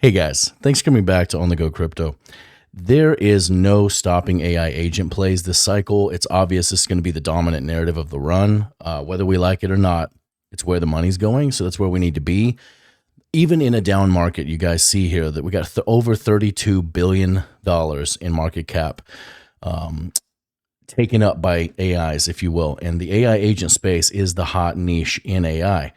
Hey guys, thanks for coming back to On The Go Crypto. There is no stopping AI agent plays this cycle. It's obvious this is going to be the dominant narrative of the run. Whether we like it or not, it's where the money's going. So that's where we need to be. Even in a down market, you guys see here that we got over $32 billion in market cap taken up by AIs, if you will. And the AI agent space is the hot niche in AI.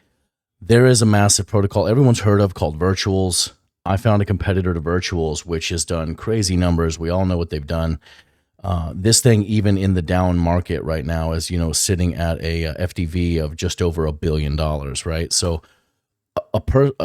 There is a massive protocol everyone's heard of called virtuals. I found a competitor to virtuals, which has done crazy numbers. We all know what they've done. This thing, even in the down market right now, is sitting at a FDV of just over $1 billion, right? So a project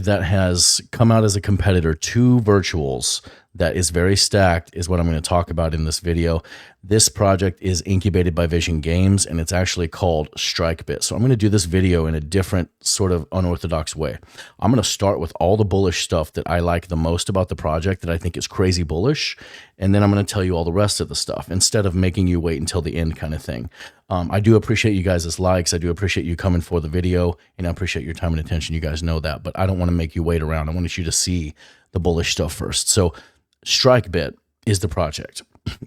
that has come out as a competitor to virtuals that is very stacked is what I'm going to talk about in this video. This project is incubated by Vision Games, and it's actually called STRIKEBIT. So I'm going to do this video in a different sort of unorthodox way. I'm going to start with all the bullish stuff that I like the most about the project that I think is crazy bullish, and then I'm going to tell you all the rest of the stuff instead of making you wait until the end kind of thing. I do appreciate you guys' likes. I do appreciate you coming for the video, and I appreciate your time and attention. You guys know that, but I don't want to make you wait around. I want you to see the bullish stuff first. So STRIKEBIT is the project,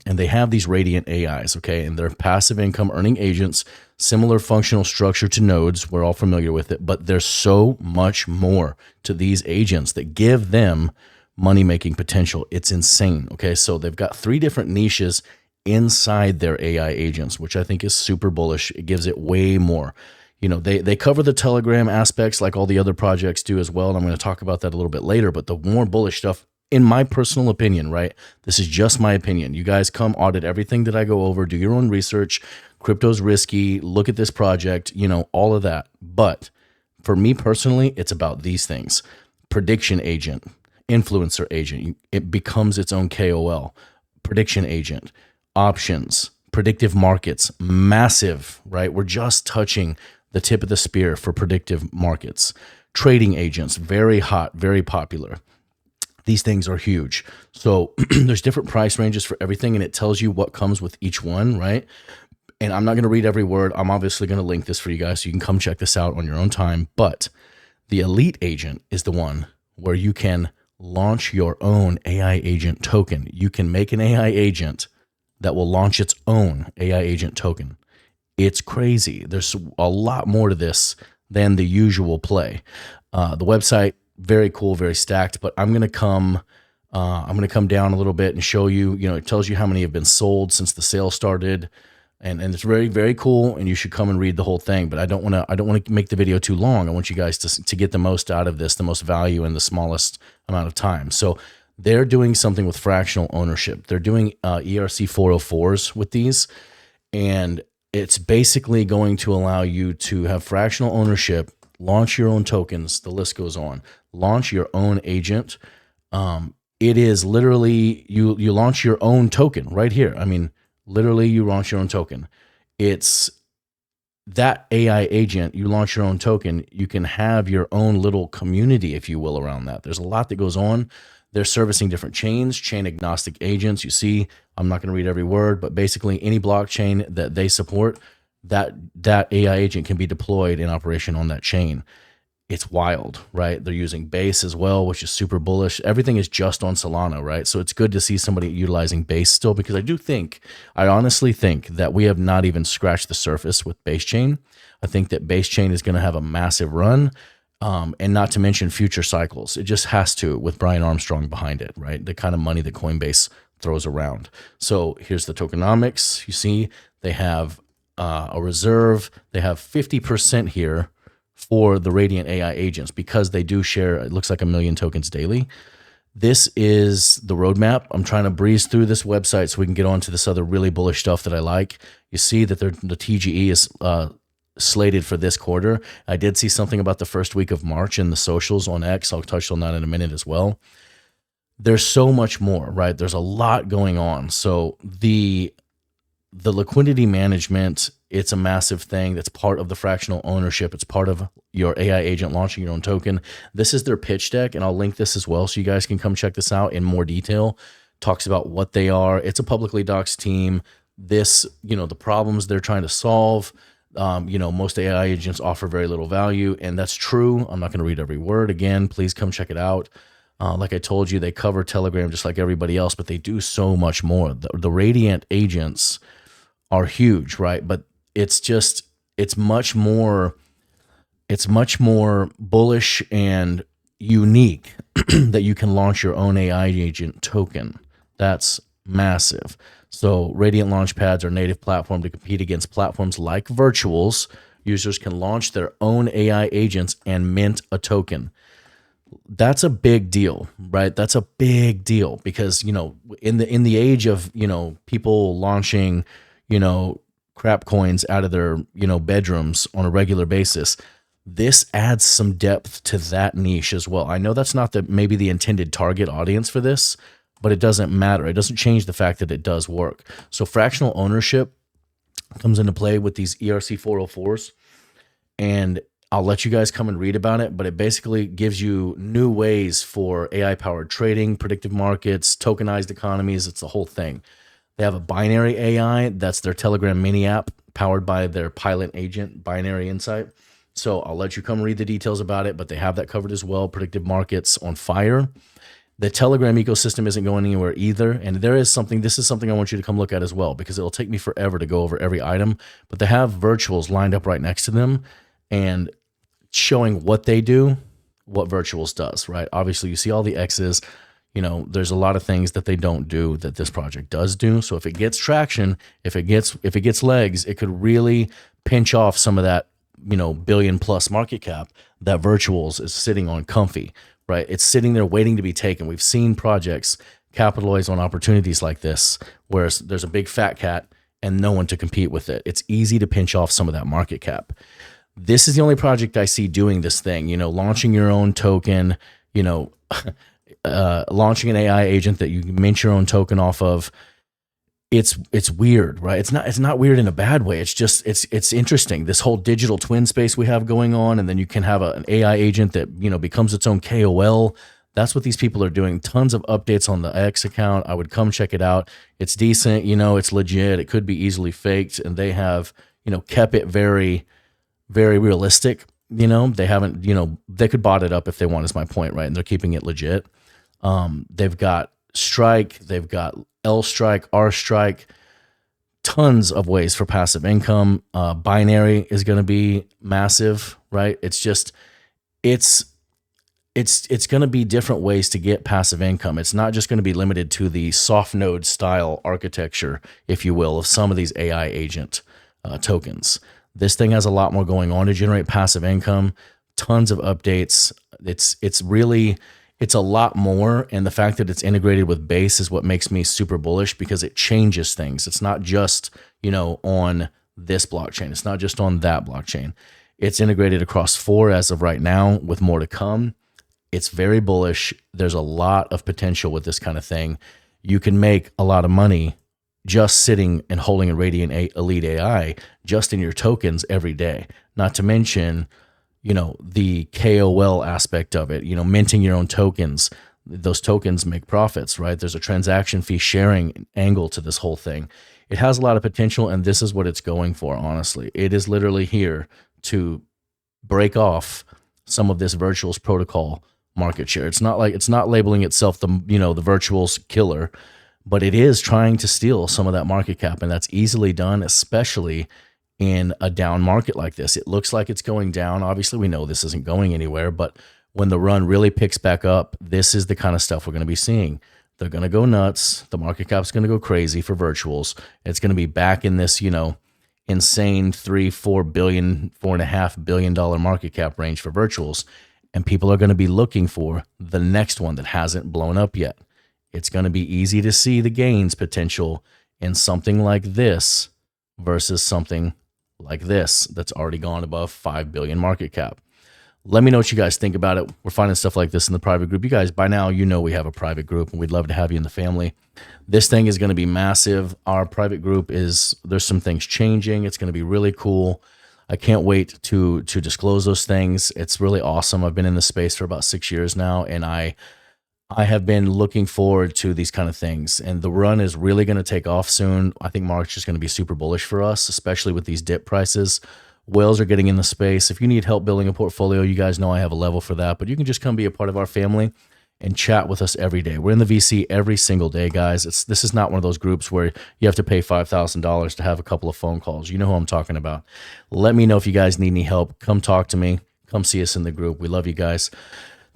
and they have these radiant AIs, okay, and they're passive income earning agents, similar functional structure to nodes. We're all familiar with it, but there's so much more to these agents that give them money-making potential. It's insane, okay? So they've got 3 different niches inside their AI agents, which I think is super bullish. It gives it way more. They cover the Telegram aspects like all the other projects do as well, and I'm going to talk about that a little bit later, but the more bullish stuff, in my personal opinion, right? This is just my opinion. You guys come audit everything that I go over, do your own research. Crypto's risky. Look at this project, all of that. But for me personally, it's about these things. Prediction agent, influencer agent. It becomes its own KOL. Prediction agent, options, predictive markets, massive, right? We're just touching the tip of the spear for predictive markets. Trading agents, very hot, very popular. These things are huge. So there's different price ranges for everything, and it tells you what comes with each one, right? And I'm not going to read every word. I'm obviously going to link this for you guys so you can come check this out on your own time. But the elite agent is the one where you can launch your own AI agent token. You can make an AI agent that will launch its own AI agent token. It's crazy. There's a lot more to this than the usual play. The website, very cool, very stacked, but I'm going to come down a little bit and show you, it tells you how many have been sold since the sale started. And it's very, very cool. And you should come and read the whole thing, but I don't want to make the video too long. I want you guys to get the most out of this, the most value in the smallest amount of time. So they're doing something with fractional ownership. They're doing ERC 404s with these, and it's basically going to allow you to have fractional ownership, launch your own tokens. The list goes on. Launch your own agent. It is literally you launch your own token right here. I mean, literally you launch your own token. It's that AI agent. You launch your own token. You can have your own little community, if you will, around that. There's a lot that goes on. They're servicing different chains, chain agnostic agents. You see, I'm not going to read every word, but basically any blockchain that they support, that AI agent can be deployed in operation on that chain. It's wild, right? They're using Base as well, which is super bullish. Everything is just on Solana, right? So it's good to see somebody utilizing Base still, because I honestly think that we have not even scratched the surface with Base Chain. I think that Base Chain is going to have a massive run, and not to mention future cycles. It just has to, with Brian Armstrong behind it, right? The kind of money that Coinbase throws around. So here's the tokenomics. You see, they have a reserve. They have 50% here for the Radiant AI agents because they do share, it looks like 1 million tokens daily. This is the roadmap. I'm trying to breeze through this website so we can get on to this other really bullish stuff that I like. You see that the TGE is slated for this quarter. I did see something about the first week of March in the socials on X. I'll touch on that in a minute as well. There's so much more, right? There's a lot going on. So the liquidity management, it's a massive thing. That's part of the fractional ownership. It's part of your AI agent launching your own token. This is their pitch deck, and I'll link this as well so you guys can come check this out in more detail. Talks about what they are. It's a publicly doxed team. This, the problems they're trying to solve. Most AI agents offer very little value, and that's true. I'm not going to read every word again. Please come check it out. Like I told you, they cover Telegram just like everybody else, but they do so much more. The Radiant agents are huge, right? But it's much more bullish and unique that you can launch your own AI agent token. That's massive. So Radiant Launchpads are a native platform to compete against platforms like Virtuals. Users can launch their own AI agents and mint a token. That's a big deal, right? That's a big deal because, in the age of, people launching, crap coins out of their, bedrooms on a regular basis, this adds some depth to that niche as well. I know that's not maybe the intended target audience for this, but it doesn't matter. It doesn't change the fact that it does work. So fractional ownership comes into play with these ERC 404s, and I'll let you guys come and read about it, but it basically gives you new ways for AI-powered trading, predictive markets, tokenized economies. It's the whole thing. They have a binary AI. That's their Telegram mini app powered by their pilot agent, Binary Insight. So I'll let you come read the details about it, but they have that covered as well. Predictive markets on fire. The Telegram ecosystem isn't going anywhere either. And this is something I want you to come look at as well, because it'll take me forever to go over every item, but they have Virtuals lined up right next to them and showing what they do, what Virtuals does, right? Obviously you see all the X's, there's a lot of things that they don't do that this project does do. So if it gets traction, if it gets legs, it could really pinch off some of that, billion plus market cap that Virtuals is sitting on comfy, right? It's sitting there waiting to be taken. We've seen projects capitalize on opportunities like this, where there's a big fat cat and no one to compete with it. It's easy to pinch off some of that market cap. This is the only project I see doing this thing, launching your own token, launching an AI agent that you mint your own token off of. It's weird, right? It's not weird in a bad way. It's just, it's interesting. This whole digital twin space we have going on, and then you can have an AI agent that, becomes its own KOL. That's what these people are doing. Tons of updates on the X account. I would come check it out. It's decent, it's legit. It could be easily faked, and they have, kept it very, very realistic. They haven't, they could bot it up if they want, is my point, right? And they're keeping it legit. They've got Strike, they've got L Strike, R Strike, tons of ways for passive income. Binary is going to be massive, right? It's just, it's going to be different ways to get passive income. It's not just going to be limited to the soft node style architecture, if you will, of some of these AI agent tokens. This thing has a lot more going on to generate passive income, tons of updates. It's a lot more, and the fact that it's integrated with Base is what makes me super bullish, because it changes things. It's not just, on this blockchain. It's not just on that blockchain. It's integrated across 4 as of right now, with more to come. It's very bullish. There's a lot of potential with this kind of thing. You can make a lot of money just sitting and holding a Radiant Elite AI just in your tokens every day. Not to mention, the KOL aspect of it, minting your own tokens. Those tokens make profits, right? There's a transaction fee sharing angle to this whole thing. It has a lot of potential, and this is what it's going for, honestly. It is literally here to break off some of this Virtuals protocol market share. It's not labeling itself the Virtuals killer, but it is trying to steal some of that market cap, and that's easily done, especially in a down market like this. It looks like it's going down. Obviously, we know this isn't going anywhere, but when the run really picks back up, this is the kind of stuff we're going to be seeing. They're going to go nuts. The market cap's going to go crazy for Virtuals. It's going to be back in this, insane $3-4 billion, $4.5 billion market cap range for Virtuals. And people are going to be looking for the next one that hasn't blown up yet. It's going to be easy to see the gains potential in something like this versus something like this that's already gone above 5 billion market cap. Let me know what you guys think about it. We're finding stuff like this in the private group. You guys, by now, we have a private group, and we'd love to have you in the family. This thing is going to be massive. Our private group there's some things changing. It's going to be really cool. I can't wait to disclose those things. It's really awesome. I've been in this space for about 6 years now, and I I have been looking forward to these kind of things, and the run is really going to take off soon. I think March is going to be super bullish for us, especially with these dip prices. Whales are getting in the space. If you need help building a portfolio, you guys know I have a level for that, but you can just come be a part of our family and chat with us every day. We're in the VC every single day, guys. This is not one of those groups where you have to pay $5,000 to have a couple of phone calls. You know who I'm talking about. Let me know if you guys need any help. Come talk to me. Come see us in the group. We love you guys.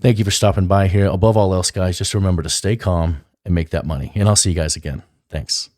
Thank you for stopping by here. Above all else, guys, just remember to stay calm and make that money. And I'll see you guys again. Thanks.